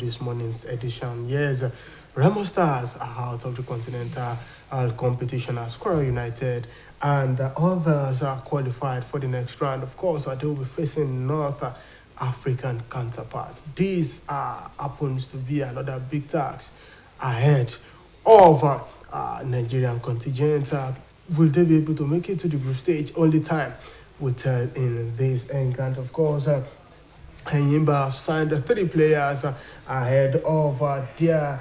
this morning's edition. Yes, Remo Stars are out of the continental competition as Quora United, and others are qualified for the next round. Of course, they will be facing North African counterparts. This happens to be another big task ahead of Nigerian contingent. Will they be able to make it to the group stage? Only time will tell in this encounter. Of course, Enyimba signed 3 players ahead of their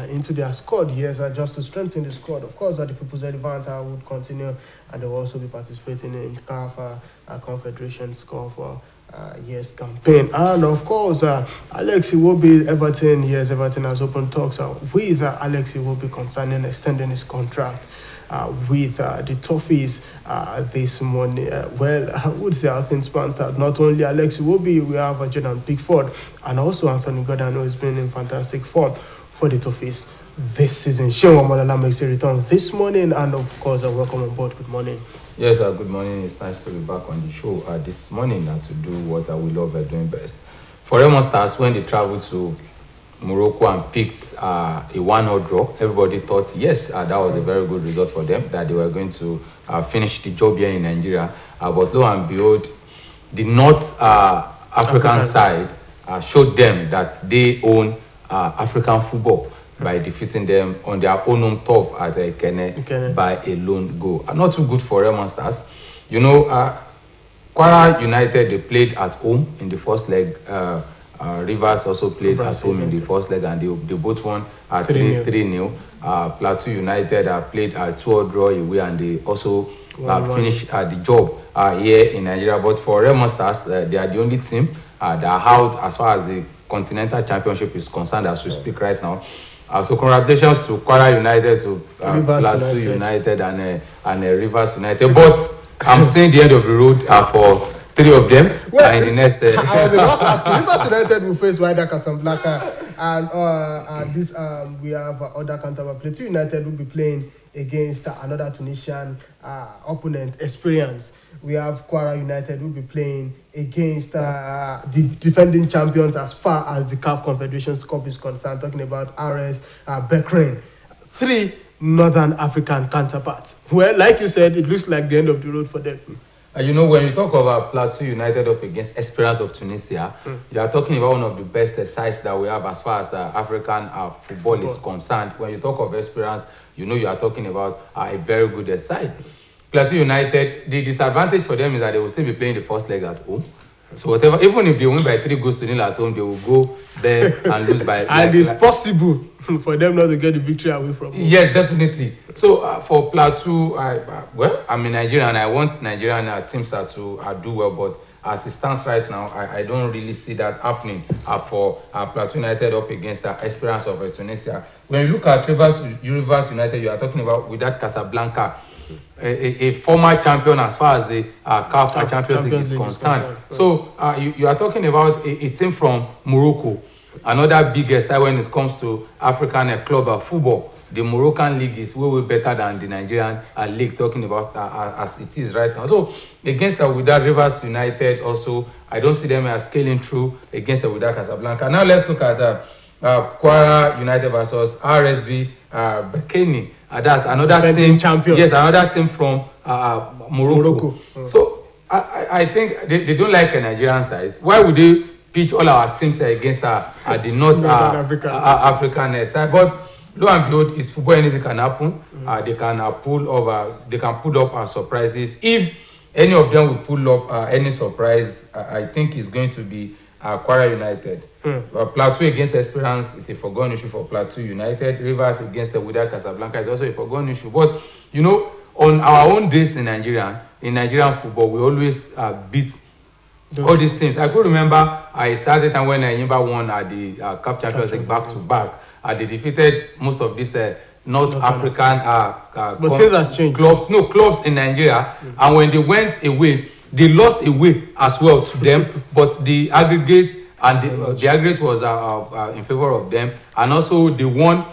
into their squad. Yes, just to strengthen the squad. Of course, the People's Elephant would continue, and they will also be participating in CAF Confederation Cup for campaign. And of course, Alex Iwobi, Everton. Yes, Everton has opened talks with Alex Iwobi concerning extending his contract with the Toffees this morning. Well, I would say how things panned out. Not only Alex Iwobi, we have Jordan Pickford and also Anthony Gordon, who has been in fantastic form for the Toffees this season. Shewa Malala makes a return this morning, and of course, welcome on board. Good morning. Yes, good morning. It's nice to be back on the show this morning to do what we love doing best. For Remo Stars, when they traveled to Morocco and picked a 1-0 draw, everybody thought, yes, that was a very good result for them, that they were going to finish the job here in Nigeria. But lo and behold, the North African side showed them that they own African football by defeating them on their own home turf at Ekene by a lone goal. Not too good for Remo Stars. You know, Quora United, they played at home in the first leg. Rivers also played at home in the first leg, and they both won at 3-0. Plateau United played a 2-0 draw away, and they also finished the job here in Nigeria. But for Remo Stars, they are the only team that are out as far as the Continental Championship is concerned as we speak right now. So congratulations to Quora United, to Plateau United and Rivers United. But I'm saying the end of the road for 3 of them. Well, in the next. I was about to ask. Rivers United will face Wydad Casablanca, and this we have other counterpart. Plateau United will be playing against another Tunisian opponent, Experience. We have Quora United will be playing against the defending champions as far as the CAF Confederation Cup is concerned, talking about RS Bahrain. 3 Northern African counterparts. Well, like you said, it looks like the end of the road for them. You know, when you talk about Plateau United up against Esperance of Tunisia, you are talking about one of the best sides that we have as far as African football is concerned. When you talk of Esperance, you know you are talking about a very good side. Plateau United, the disadvantage for them is that they will still be playing the first leg at home. So whatever, even if they win by 3 goals to nil at home, they will go there and lose by. And it's possible for them not to get the victory away from home. Yes, definitely. So for Plateau, I'm in Nigeria and I want Nigerian teams to do well, but as it stands right now, I don't really see that happening for Plateau United up against Esperance of Tunisia. When you look at Rivers United, you are talking about Wydad Casablanca, a former champion as far as the CAF Champions League is concerned. So you are talking about a team from Morocco, another big side when it comes to African club football. The Moroccan league is way better than the Nigerian league, talking about as it is right now. So against Wydad Rivers United also, I don't see them scaling through against Wydad Casablanca. Now let's look at Quora United versus RSB Bahrain. That's another team. Champion. Yes, another team from Morocco. So I think they don't like a Nigerian side. Why would they pitch all our teams against the North African side? But lo and behold, it's football, anything can happen. They can pull up surprises. If any of them will pull up any surprise, I think it's going to be Quora United. Plateau against Esperance is a foregone issue for Plateau United. Rivers against the Wydad Casablanca is also a foregone issue. But you know, on our own days in Nigerian football, we always beat all these teams. I could remember I started time when Enyimba won at the CAF Champions League back to back. They defeated most of these North African but things has changed. Clubs in Nigeria. And when they went away, they lost away as well to them. But the aggregate the aggregate was in favor of them, and also they won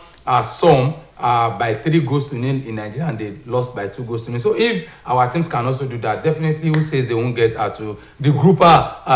some by 3 goals to 0 in Nigeria and they lost by 2 goals to 0. So if our teams can also do that, definitely who says they won't get to the group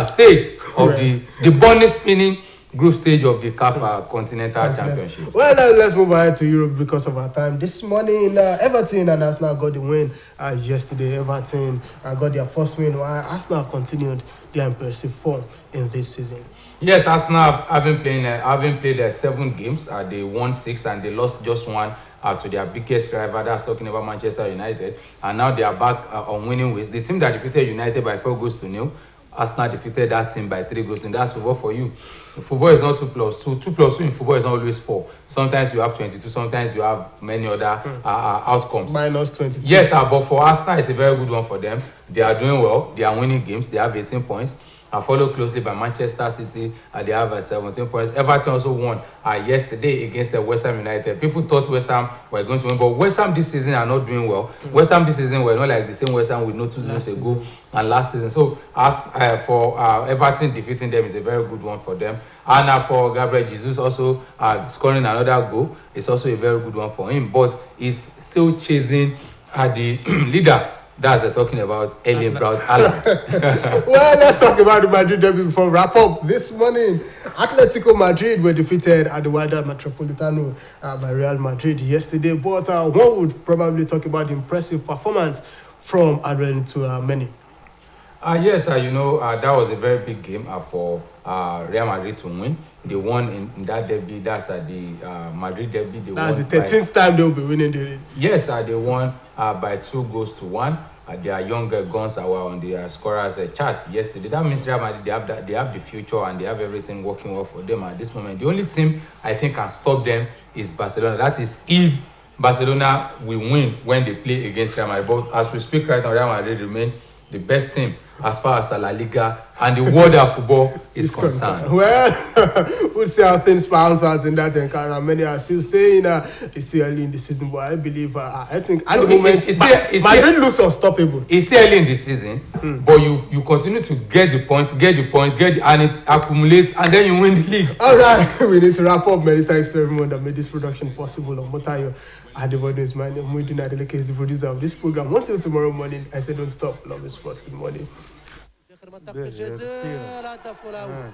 stage of the bunny spinning group stage of the CAF Continental Championship. Well, let's move ahead to Europe because of our time. This morning, Everton and Arsenal got the win yesterday. Everton got their first win, while Arsenal continued their impressive form in this season. Yes, Arsenal having played 7 games. They won 6 and they lost just 1 to their biggest rival. That's talking about Manchester United. And now they are back on winning ways. The team that defeated United by 4 goals to 0, Arsenal defeated that team by 3 goals. That's football for you. Football is not 2+2. 2+2 in football is not always 4. Sometimes you have 22. Sometimes you have many other outcomes. Minus 22. Yes, but for Arsenal, it's a very good one for them. They are doing well. They are winning games. They have 18 points. Followed closely by Manchester City. They have 17 points. Everton also won yesterday against West Ham United. People thought West Ham were going to win, but West Ham this season are not doing well. West Ham this season were not like the same West Ham we know 2 seasons ago and last season. So for Everton, defeating them is a very good one for them. And for Gabriel Jesus also scoring another goal is also a very good one for him. But he's still chasing the leader. That's the talking about Erling Braut Haaland. Well, let's talk about the Madrid derby before we wrap up. This morning, Atletico Madrid were defeated at the Wydad Metropolitano by Real Madrid yesterday. But one would probably talk about the impressive performance from Adrian to many. Yes, that was a very big game for Real Madrid to win. They won in that derby. That's the Madrid derby. That's the 13th time they'll be winning the league. Yes, they won by 2 goals to 1. Their young guns were on the scorers chart yesterday. That means Real Madrid, they have the future and they have everything working well for them at this moment. The only team I think can stop them is Barcelona. That is if Barcelona will win when they play against Real Madrid. But as we speak right now, Real Madrid remain the best team as far as La Liga and the world of football is concerned. Well, we'll see how things bounce out in that encounter. Many are still saying it's still early in the season, but I believe, I think at the moment, Madrid looks unstoppable. It's still early in the season, but you continue to get the points, and it accumulates, and then you win the league. All right, we need to wrap up. Many thanks to everyone that made this production possible. On Motayo Adebode is my name. Muideen Adeleke is the producer of this program. Until tomorrow morning, I say don't stop. Love is sports. Good morning. منطقة الجزاء الهدف الأول.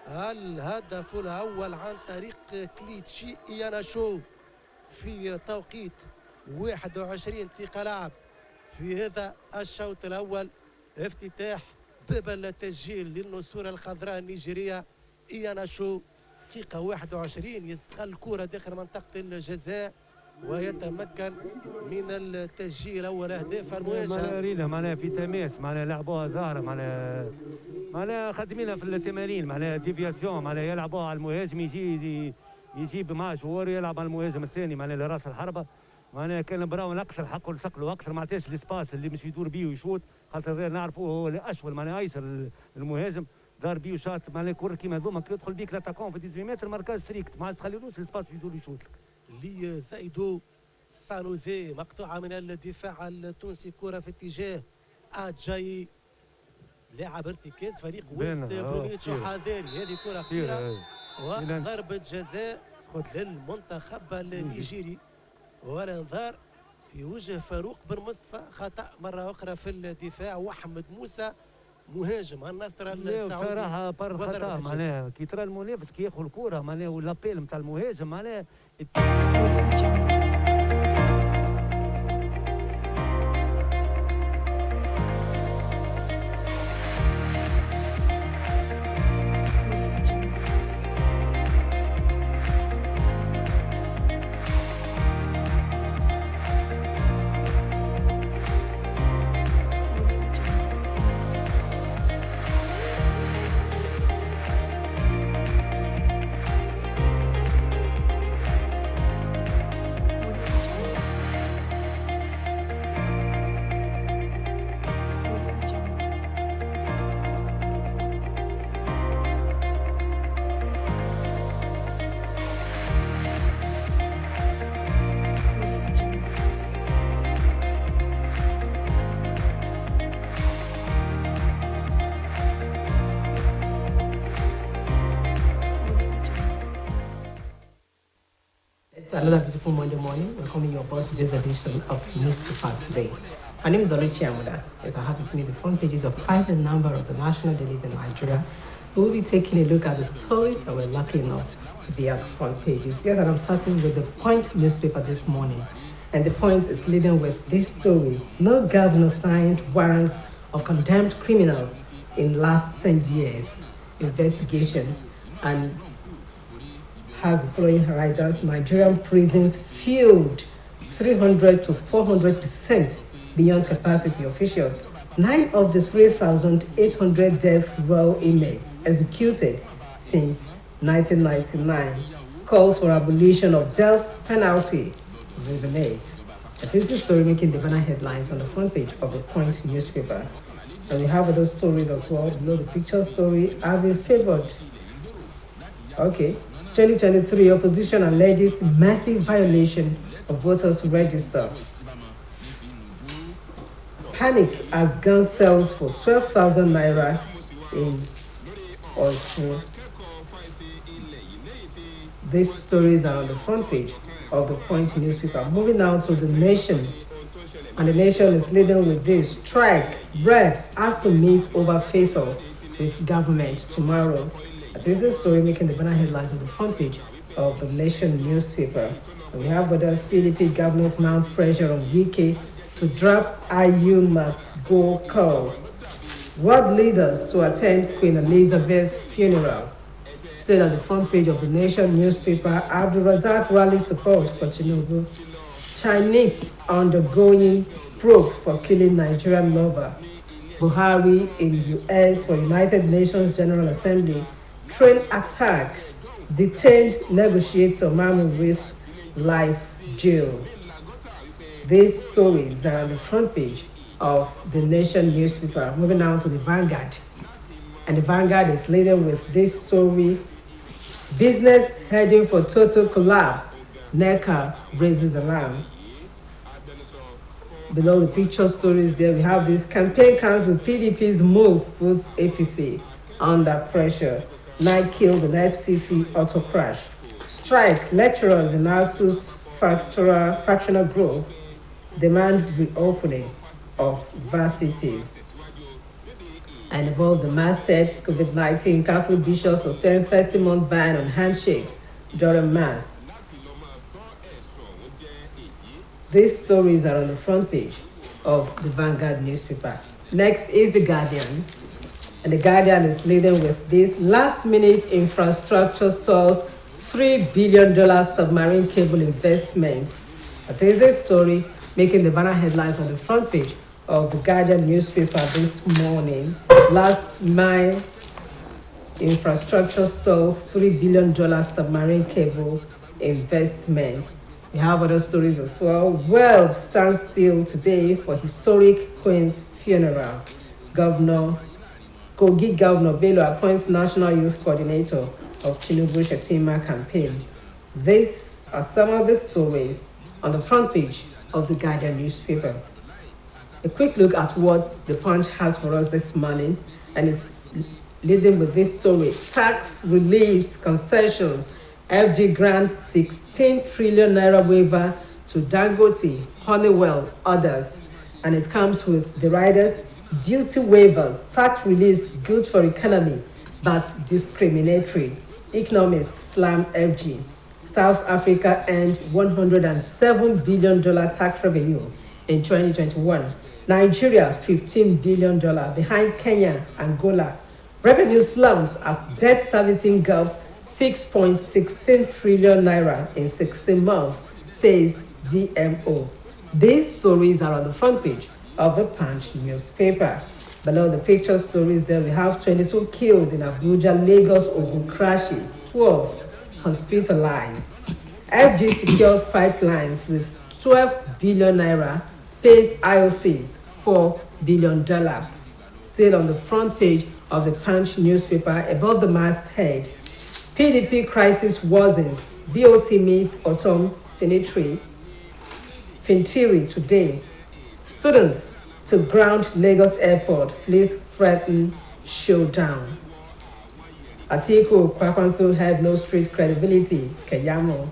الهدف الأول عن طريق كليتشي إياناشو في توقيت 21 دقيقة لعب في هذا الشوط الأول. افتتاح باب التسجيل للنسور الخضراء النيجيرية. إياناشو دقيقة 21 يستغل الكرة داخل منطقة الجزاء ويتمكن من التسجيل اول اهداف المواجهه. معناها في تماس معناها لعبوها ظاهره معناها خدمينها في التمارين معناها ديفياسيون معناها يلعبوها على المهاجم يجيب معاه جوار يلعب على المهاجم الثاني معناها لراس الحربه معناها كان براون اكثر حقه لصق له اكثر ما عطاش الاسباس اللي مش يدور بيه ويشوط خاطر نعرفوه هو الاشول معناها ايسر المهاجم دار بيه وشاط معناها كره كيما هذوما يدخل بيك لاتاكون في 18 متر ماركاج ستريكت ما تخليلوش الاسباس يدور يشوط لك. لزايدو سانوزي مقطوعه من الدفاع التونسي كره في اتجاه اجاي لاعب ارتكاز فريق ويست بروميتش حذاري هذه كره خطيره وضربه جزاء للمنتخب النيجيري والانذار في وجه فاروق بن مصطفى. خطا مره اخرى في الدفاع واحمد موسى مهاجم النصر السعودي. بصراحه بار خطا معناها كي ترى المنافس كي ياخذ الكره معناها والابيل نتاع المهاجم معناها Another beautiful Monday morning. Welcoming your boss to this edition of Newspapers Today. My name is Oluchi Amuda. Yes, I have with me the front pages of 5 the number of the national dailies in Nigeria. We will be taking a look at the stories that we're lucky enough to be at the front pages. Yes, and I'm starting with the Point newspaper this morning. And the Point is leading with this story. No governor signed warrants of condemned criminals in last 10 years. Investigation and has the following writers: Nigerian prisons filled 300 to 400% beyond capacity. Officials: 9 of the 3,800 death row inmates executed since 1999. Calls for abolition of death penalty resonate. That is the story making the banner headlines on the front page of the Point newspaper. And we have other stories as well. Below the picture story, have been favored. Okay. 2023, opposition alleges massive violation of voters' register. Panic as gun sells for 12,000 naira in Osun. These stories are on the front page of the Point newspaper. Moving now to the Nation. And the Nation is leading with this: strike, reps has to meet over face-off with government tomorrow. That is the story making the banner headlines on the front page of the Nation newspaper. And we have others: PDP government mounts pressure on UK to drop IU must go call. World leaders to attend Queen Elizabeth's funeral. Still on the front page of the Nation newspaper, Abdul Razak rally support for Tinubu. Chinese undergoing probe for killing Nigerian lover. Buhari in US for United Nations General Assembly. Train attack. Detained negotiator Mamu with life jail. These stories are on the front page of the Nation newspaper. Moving on to the Vanguard. And the Vanguard is leading with this story: business heading for total collapse. NECA raises alarm. Below the picture stories there, we have this: campaign council PDP's move puts APC under pressure. 9 killed in FCC auto crash. Strike, lecturers in ASU's fractional group demand reopening of varsities. And above the masthead, COVID-19, Catholic bishops sustain 30-month ban on handshakes during Mass. These stories are on the front page of the Vanguard newspaper. Next is The Guardian. And The Guardian is leading with this: last-minute infrastructure stalls $3 billion submarine cable investment. That is a story making the banner headlines on the front page of The Guardian newspaper this morning. Last mile infrastructure stalls $3 billion submarine cable investment. We have other stories as well. World stands still today for historic Queen's funeral. Kogi Governor Bello appoints National Youth Coordinator of Tinubu Shetima campaign. These are some of the stories on the front page of the Guardian newspaper. A quick look at what the Punch has for us this morning, and it's leading with this story: tax reliefs, concessions. FG grants 16 trillion naira waiver to Dangote, Honeywell, others. And it comes with the riders: duty waivers, tax reliefs good for economy, but discriminatory. Economists slam FG. South Africa earned $107 billion tax revenue in 2021. Nigeria, $15 billion, behind Kenya, Angola. Revenue slumps as debt servicing gulps 6.16 trillion naira in 16 months, says DMO. These stories are on the front page of the Punch newspaper. Below the picture stories there, we have 22 killed in Abuja, Lagos, Ogun crashes, 12 hospitalized. FG secures pipelines with 12 billion naira, pays IOCs $4 billion. Still on the front page of the Punch newspaper, above the masthead: PDP crisis worsens, BOT meets Otom Fintiri today. Students to ground Lagos airport, police threaten showdown. Atiku Kwankwaso had no street credibility, Keyamo.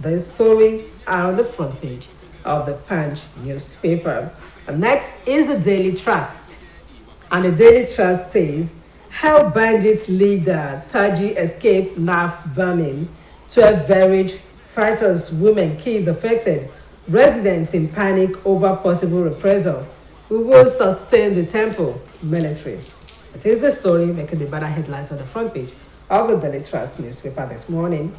The stories are on the front page of the Punch newspaper. And next is the Daily Trust. And the Daily Trust says, how bandit leader Taji escaped NAF bombing, 12 buried, fighters, women, kids affected, residents in panic over possible reprisal. We will sustain the temple, military. It is the story making the banner headlines on the front page of the Daily Trust newspaper this morning.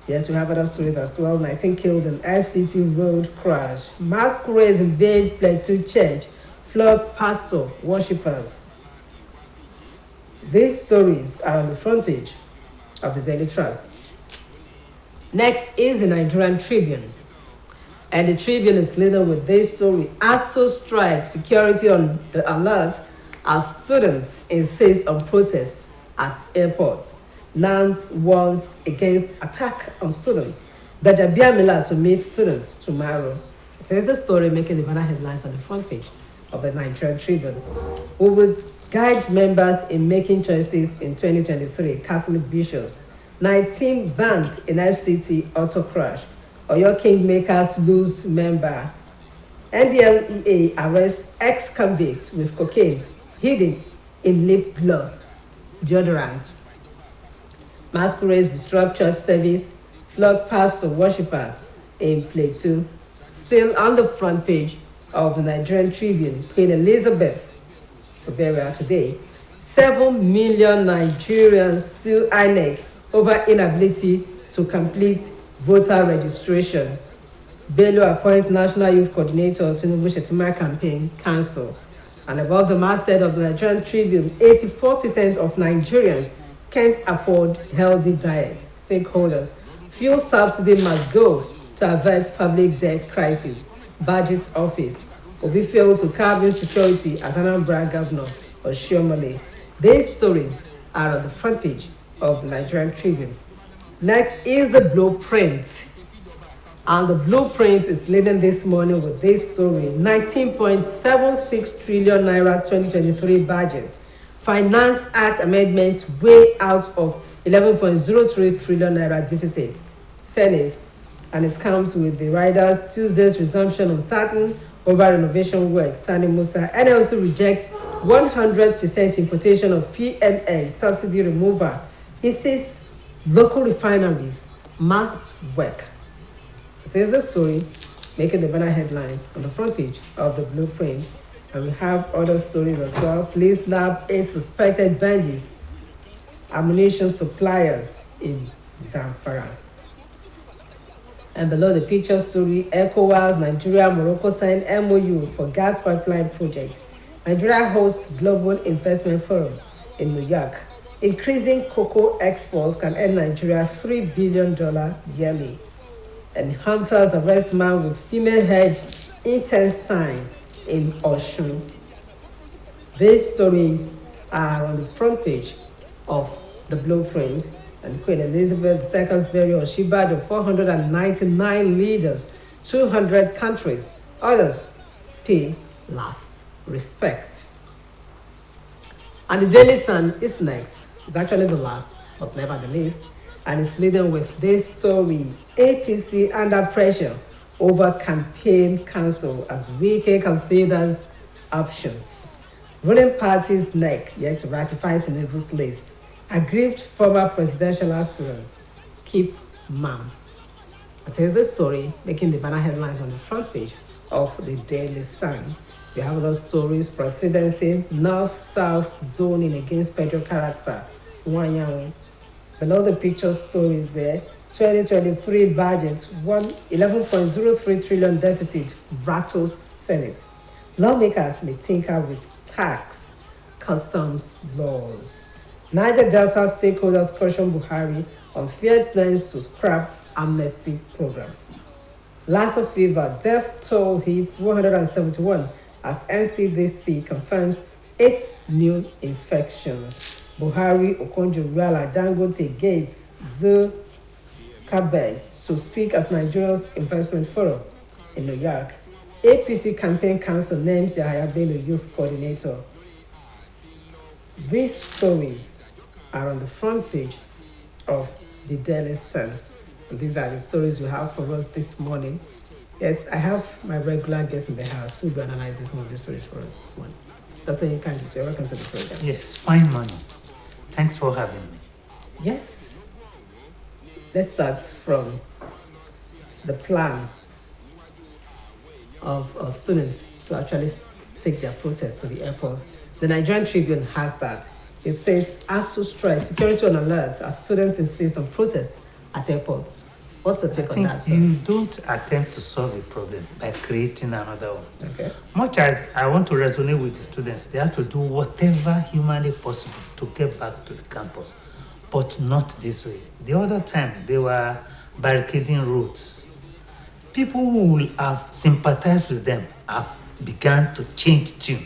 Yes, we have other stories as well. 19 killed in FCT road crash. Masquerades invade Plateau Church, flog pastor, worshippers. These stories are on the front page of the Daily Trust. Next is the Nigerian Tribune. And the Tribune is leading with this story. ASO strike, security on the alert as students insist on protests at airports. Nance warns against attack on students. Gajabia Miller to meet students tomorrow. It is the story making the banner headlines on the front page of the Nigerian Tribune. We will guide members in making choices in 2023. Catholic bishops. 19 banned in FCT auto crash. Oyo Kingmakers lose member. NDLEA arrests ex-convicts with cocaine hidden in lip gloss, deodorants. Masquerades disrupt church service, flog pastor worshippers in Plateau. Still on the front page of the Nigerian Tribune, Queen Elizabeth for burial today. 7 million Nigerians sue INEC over inability to complete voter registration. Bello appoint National Youth Coordinator Tinubu Shetima campaign cancelled. And about the masthead of the Nigerian Tribune, 84% of Nigerians can't afford healthy diets. Stakeholders, fuel subsidy must go to avert public debt crisis. Budget office, Obi failed to curb insecurity as Anambra Governor Oshiomhole. These stories are on the front page of the Nigerian Tribune. Next is the blueprint. And the blueprint is leading this morning with this story. 19.76 trillion naira 2023 budget. Finance Act amendments way out of 11.03 trillion naira deficit. Senate. And it comes with the riders Tuesday's resumption on Saturn over renovation work. Sani Musa. NLC rejects 100% importation of PMS subsidy removal. Insists local refineries must work. It is the story making the banner headlines on the front page of the blueprint. And we have other stories as well. Police nab 8 suspected bandits, ammunition suppliers in Zamfara. And below the picture story, ECOWAS, Nigeria, Morocco signed MOU for gas pipeline project. Nigeria hosts Global Investment Forum in New York. Increasing cocoa exports can earn Nigeria $3 billion yearly. And hunters arrest man with female head intestine in Osun. These stories are on the front page of the blueprint. And Queen Elizabeth II's burial, she buried 499 leaders, 200 countries. Others pay last respect. And the Daily Sun is next. It's actually the last, but never the least. And it's leading with this story. APC under pressure over campaign cancel as Wike considers options. Ruling party's neck yet to ratify Tinubu's list. Aggrieved former presidential aspirants keep mum. It is the story making the banner headlines on the front page of the Daily Sun. We have other stories: presidency, north-south zoning against federal character. Wanyawe. Below the picture stories there, 2023 budget, 11.03 trillion deficit, rattles Senate. Lawmakers may tinker with tax, customs laws. Niger Delta stakeholders caution Buhari on failed plans to scrap amnesty program. Lassa fever, death toll hits 171 as NCDC confirms 8 new infections. Buhari, Okonjo-Iweala, Dangote, Gates, Zuckerberg to speak at Nigeria's Investment Forum in New York. APC campaign council names Yahaya Bello youth coordinator. These stories are on the front page of the Daily Sun. These are the stories we have for us this morning. Yes, I have my regular guest in the house who will be analyzing some of the stories for us this morning. Dr. Yinka, you're welcome to the program. Yes, fine morning. Thanks for having me. Yes. Let's start from the plan of students to actually take their protest to the airport. The Nigerian Tribune has that. It says, ASU strike, security on alert as students insist on protest at airports. What's the take on that, sir? You don't attempt to solve a problem by creating another one. Okay. Much as I want to resonate with the students, they have to do whatever humanly possible to get back to the campus, but not this way. The other time, they were barricading roads. People who will have sympathized with them have begun to change tune.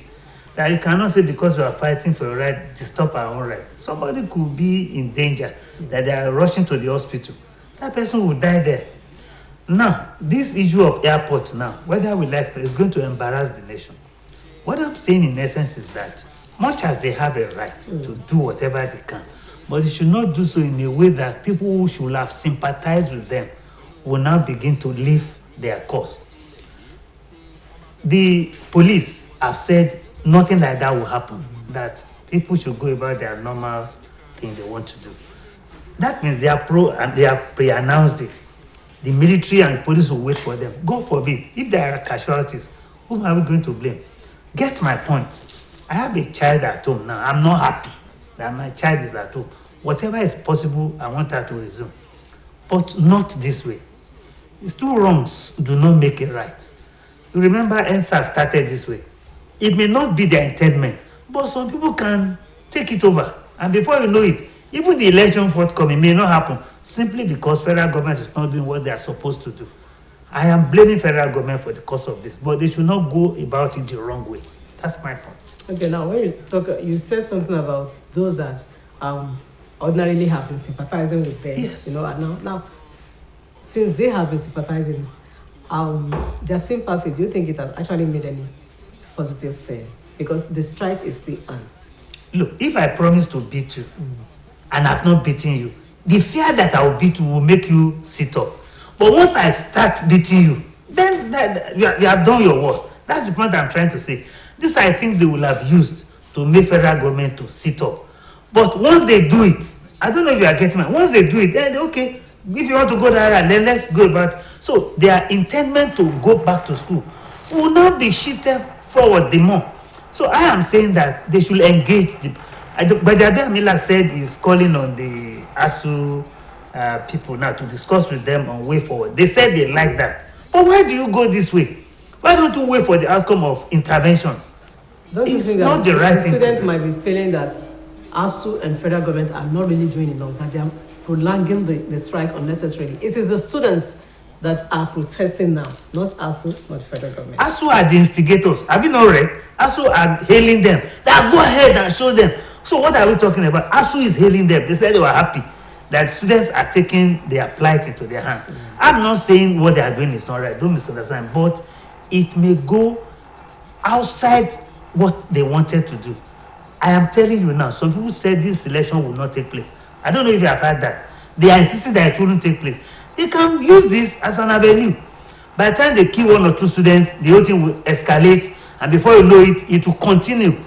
That you cannot say because we are fighting for a right to stop our own right. Somebody could be in danger, that they are rushing to the hospital. That person will die there. Now, this issue of airport now, whether we like it, is going to embarrass the nation. What I'm saying in essence is that much as they have a right to do whatever they can, but they should not do so in a way that people who should have sympathized with them will now begin to leave their cause. The police have said nothing like that will happen, that people should go about their normal thing they want to do. That means they have pre-announced it. The military and the police will wait for them. God forbid, if there are casualties, whom are we going to blame? Get my point. I have a child at home now. I'm not happy that my child is at home. Whatever is possible, I want her to resume. But not this way. It's two wrongs do not make it right. You remember ENSA started this way. It may not be their intendment, but some people can take it over. And before you know it, even the election forthcoming may not happen simply because federal government is not doing what they are supposed to do. I am blaming federal government for the cause of this, but they should not go about it the wrong way. That's my point. Okay, now when you talk, you said something about those that ordinarily have been sympathizing with them. Yes. You know, and now since they have been sympathizing, their sympathy, do you think it has actually made any positive thing? Because the strike is still on. Look, if I promise to beat you and I've not beaten you, the fear that I will beat you will make you sit up. But once I start beating you, then you have done your worst. That's the point I'm trying to say. These are things they will have used to make federal government to sit up. But once they do it, I don't know if you are getting it. Once they do it, then okay, if you want to go there, then let's go about. So their intendment to go back to school will not be shifted forward the more. So I am saying that they should engage. Bajabi Amila said he's calling on the ASU people now to discuss with them on way forward. They said they like that. But why do you go this way? Why don't you wait for the outcome of interventions? Don't it's not the right thing to do. Students might be feeling that ASU and federal government are not really doing enough, that they are prolonging the strike unnecessarily. It is the students that are protesting now, not ASU, not federal government. ASU are the instigators. Have you not read? ASU are hailing them. Now go ahead and show them. So what are we talking about? ASU is hailing them. They said they were happy that students are taking their plight into their hands. I'm not saying what they are doing is not right. Don't misunderstand. But it may go outside what they wanted to do. I am telling you now, some people said this election will not take place. I don't know if you have heard that. They are insisting that it wouldn't take place. They can use this as an avenue. By the time they kill one or two students, the whole thing will escalate, and before you know it, it will continue.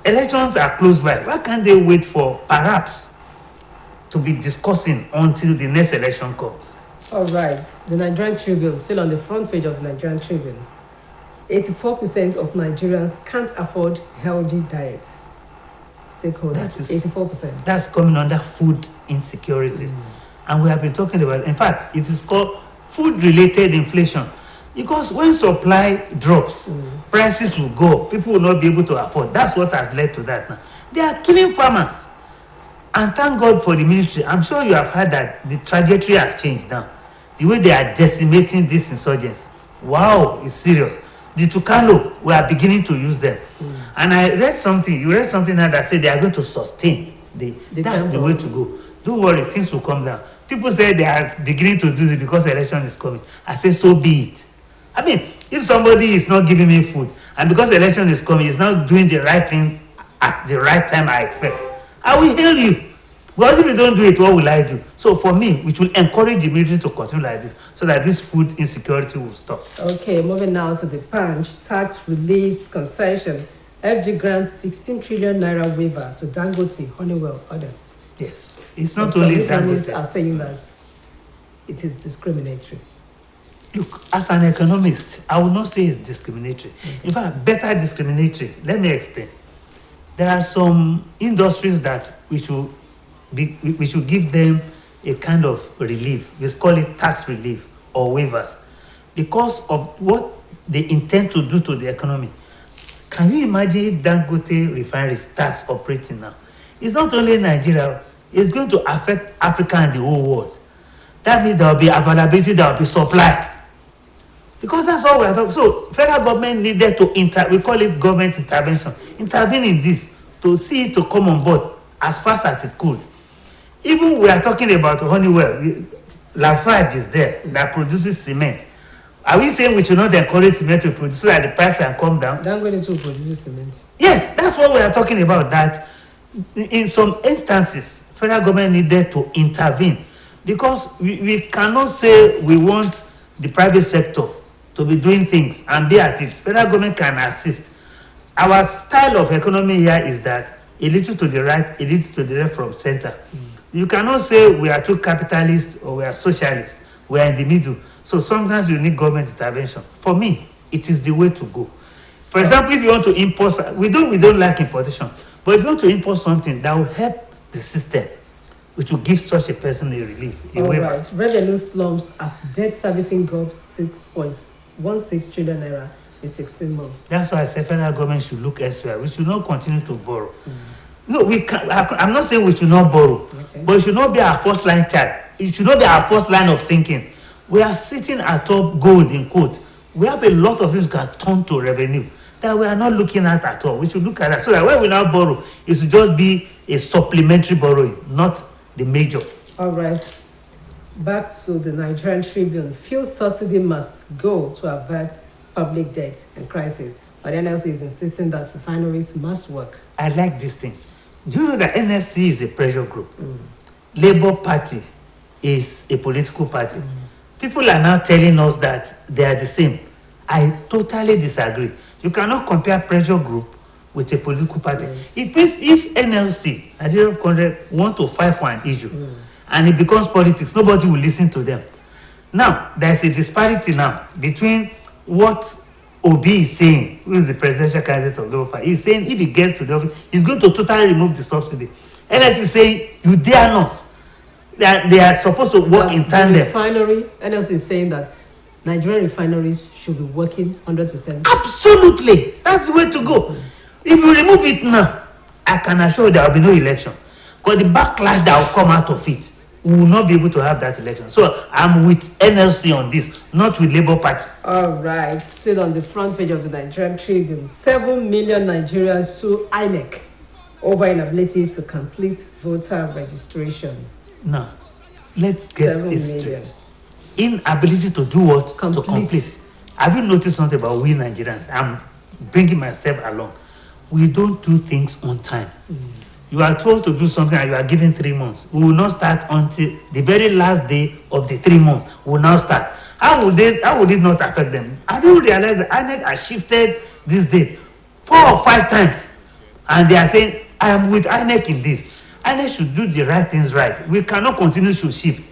Elections are close by. Why can't they wait for perhaps to be discussing until the next election comes? All right. The Nigerian Tribune, still on the front page of the Nigerian Tribune. 84% of Nigerians can't afford healthy diets. Stakeholders, 84%. That's coming under food insecurity. And we have been talking about, in fact, it is called food-related inflation. Because when supply drops, prices will go up. People will not be able to afford. That's what has led to that now. They are killing farmers. And thank God for the military. I'm sure you have heard that the trajectory has changed now. The way they are decimating these insurgents. Wow, it's serious. The Tucano, we are beginning to use them. And I read something, you read something now that said they are going to sustain. That's the way to go. Don't worry, things will come down. People say they are beginning to do it because election is coming. I say, so be it. I mean, if somebody is not giving me food, and because election is coming, is not doing the right thing at the right time I expect, I will hail you. Because if you don't do it, what will I do? So for me, we should encourage the military to continue like this so that this food insecurity will stop. Okay, moving now to the Punch. Tax reliefs concession. FG grants 16 trillion naira waiver to Dangote, Honeywell, others. Yes, it's not only economists Dangote. are saying that it is discriminatory. Look, as an economist, I will not say it's discriminatory. In fact, better discriminatory. Let me explain. There are some industries that we should give them a kind of relief. We call it tax relief or waivers because of what they intend to do to the economy. Can you imagine if Dangote refinery starts operating now? It's not only Nigeria, it's going to affect Africa and the whole world. That means there will be availability, there will be supply. Because that's all we are talking. So federal government needed to we call it government intervention, intervene in this to see it to come on board as fast as it could. Even we are talking about Honeywell, Lafarge is there that produces cement. Are we saying we should not encourage cement to produce so that the price can come down? Dangote to produce cement. Yes, that's what we are talking about. That in some instances, federal government needed to intervene because we cannot say we want the private sector to be doing things and be at it. Federal government can assist. Our style of economy here is that a little to the right, a little to the left from center. You cannot say we are too capitalist or we are socialist. We are in the middle. So sometimes you need government intervention. For me, it is the way to go. For example, if you want to import, we don't like importation. But if you want to import something that will help the system, which will give such a person a relief. All right. Revenue slumps as debt servicing goes 6.16 trillion naira in 16 months. That's why I say federal government should look elsewhere. We should not continue to borrow. No, we can. I'm not saying we should not borrow, but it should not be our first line chart. It should not be our first line of thinking. We are sitting atop gold in quote. We have a lot of things that turn to revenue that we are not looking at all. We should look at that so that when we now borrow, it should just be a supplementary borrowing, not the major. All right. Back to the Nigerian Tribune. Fuel subsidy must go to avert public debt and crisis. But NLC is insisting that refineries must work. I like this thing. Do you know that NSC is a pressure group? Labour Party is a political party. People are now telling us that they are the same. I totally disagree. You cannot compare pressure group with a political party. It means if NLC, Nigeria Congress, want to fight for an issue and it becomes politics, nobody will listen to them. Now, there's a disparity now between what Obi is saying, who is the presidential candidate of Labour Party. He's saying if he gets to the office, he's going to totally remove the subsidy. NLC is saying, you dare not. They are supposed to work in tandem. Refinery, NLC is saying that Nigerian refineries should be working 100%. Absolutely. That's the way to go. If you remove it now, I can assure you there will be no election. Because the backlash that will come out of it, we will not be able to have that election. So I'm with NLC on this, not with Labour Party. All right. Still on the front page of the Nigerian Tribune, 7 million Nigerians sue INEC over inability to complete voter registration. Now, let's get this straight. Inability to do what? To complete. Have you noticed something about we Nigerians? I'm bringing myself along. We don't do things on time. You are told to do something and you are given 3 months. We will not start until the very last day of the 3 months. We will now start. How would it not affect them? Have you realized that INEC has shifted this date 4 or 5 times? And they are saying, I am with INEC in this. INEC should do the right things right. We cannot continue to shift.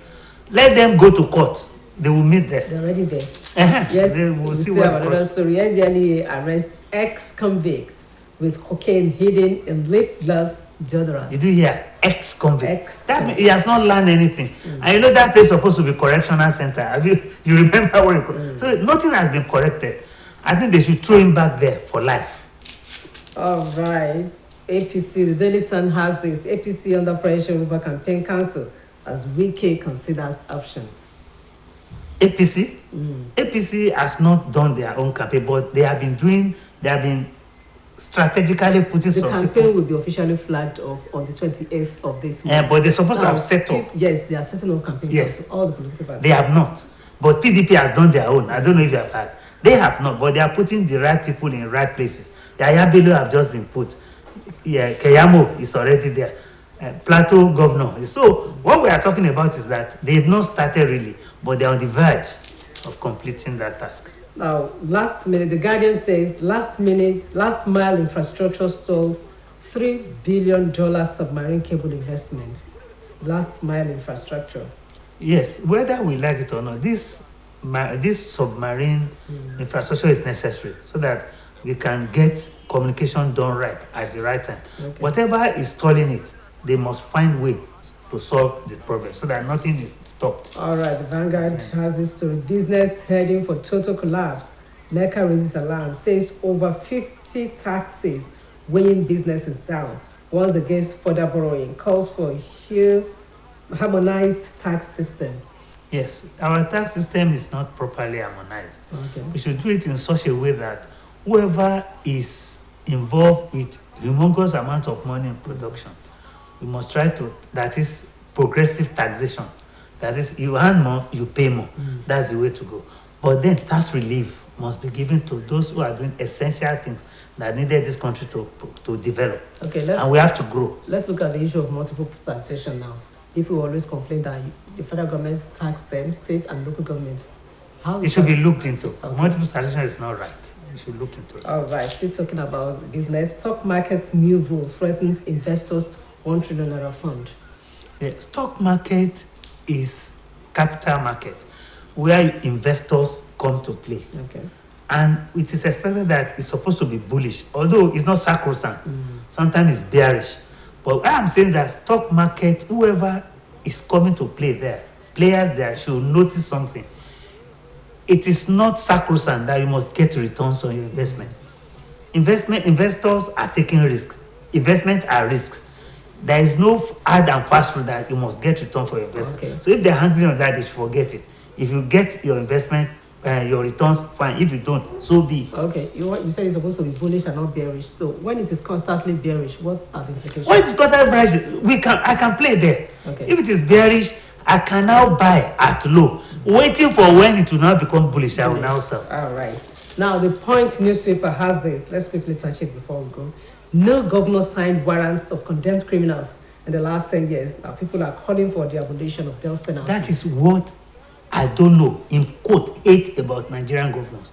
Let them go to court. They will meet there. They're already there. Yes, they will see what another story. NDLEA arrests ex-convict with cocaine hidden in lip gloss deodorant. Did you hear? Ex-convict. That means he has not learned anything. And you know that place is supposed to be correctional center. You remember what so nothing has been corrected. I think they should throw him back there for life. All right. APC, the Daily Sun has this. APC under pressure over campaign council as Wike considers option. APC? APC has not done their own campaign, but they have been strategically putting some people. The campaign will be officially flagged off on the 28th of this month. But they're supposed to have set up. Yes, they are setting up campaign. Yes. All the political parties. They have not. But PDP has done their own. I don't know if you have heard. They have not, but they are putting the right people in the right places. Yaya Bello have just been put. Yeah, Keyamo is already there. Plateau governor. So what we are talking about is that they've not started really, but they're on the verge of completing that task. Now, last minute, the Guardian says last mile infrastructure stalls $3 billion submarine cable investment. Last mile infrastructure. Yes, whether we like it or not, this submarine infrastructure is necessary so that we can get communication done right at the right time. Okay. Whatever is stalling it, they must find way to solve the problem so that nothing is stopped. All right, the Vanguard has this story. Business heading for total collapse. NECA raises alarm, says over 50 taxes weighing businesses down. Warns against further borrowing, calls for a harmonized tax system. Yes, our tax system is not properly harmonized. Okay. We should do it in such a way that whoever is involved with humongous amount of money in production, we must try to, that is progressive taxation. That is, you earn more, you pay more. That's the way to go. But then tax relief must be given to those who are doing essential things that needed this country to develop. Okay, and we have to grow. Let's look at the issue of multiple taxation now. People always complain that the federal government tax them, state and local governments. How it should be looked into. Okay. Multiple taxation is not right. You should look into it. All right, still talking about business. Stock market's new rule threatens investors' $1 trillion fund. The stock market is capital market where investors come to play. Okay. And it is expected that it's supposed to be bullish, although it's not sacrosanct. Sometimes it's bearish. But I am saying that stock market, whoever is coming to play there, players there should notice something. It is not sacrosanct that you must get returns on your investment. Investors are taking risks. Investment are risks. There is no hard and fast rule that you must get return for your investment. Okay. So if they're handling on that, they should forget it. If you get your investment, your returns, fine. If you don't, so be it. Okay, you say it's supposed to be bullish and not bearish. So when it is constantly bearish, what are the implications? When it is constantly bearish, I can play there. Okay. If it is bearish, I can now buy at low, waiting for when it will now become bullish. I will now sell. All right. Now the Point newspaper has this. Let's quickly touch it before we go. No governor signed warrants of condemned criminals in the last 10 years. Now people are calling for the abolition of death penalty. That is what I don't know, in quote, hate about Nigerian governors.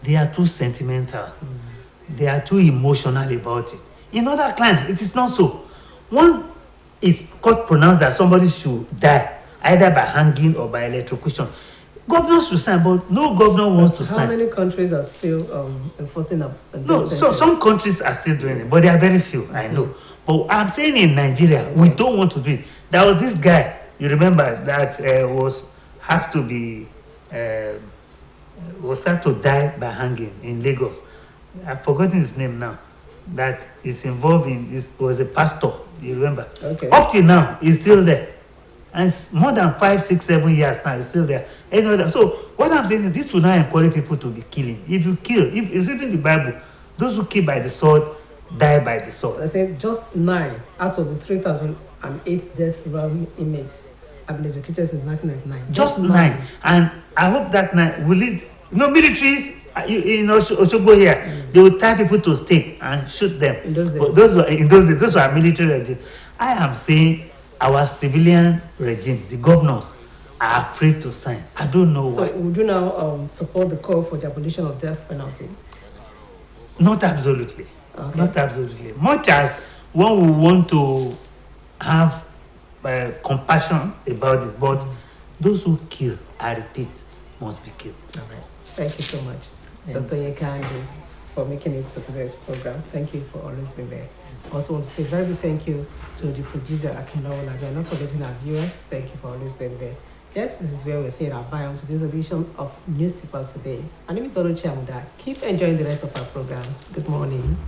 They are too sentimental. They are too emotional about it. In other climes, it is not so. Once it's court pronounced that somebody should die, either by hanging or by electrocution, governors should sign, but no governor wants to sign. How many countries are still enforcing a no, so some countries are still doing it, but they are very few, I know. But I'm saying in Nigeria, we don't want to do it. There was this guy, you remember, that has to be was had to die by hanging in Lagos. I've forgotten his name now. That is involved in was a pastor. You remember? Okay. Up till now, he's still there, and it's more than 5, 6, 7 years now. He's still there. So what I'm saying is, this will not encourage people to be killing. If you kill, if it's in the Bible, those who kill by the sword die by the sword. I said just 9 out of the 3,008 death row inmates have been executed since 1999. Just 9. And I hope that 9 will lead. Militaries in Osogbo here, they will tie people to stake and shoot them. In those days. But those were military regime. I am saying our civilian regime, the governors, are afraid to sign. I don't know why. So would you now support the call for the abolition of death penalty? Not absolutely. Okay. Not absolutely. Much as one will want to have compassion about it, but those who kill, I repeat, must be killed. Okay. Thank you so much, Dr. Yeka, for making it to today's program. Thank you for always being there. Also want to say very big thank you to the producer, Akinola. We are not forgetting our viewers. Thank you for always being there. Yes, this is where we're saying our bye on today's edition of Newspapers Today. My name is Orochi Amuda. Keep enjoying the rest of our programs. Good morning.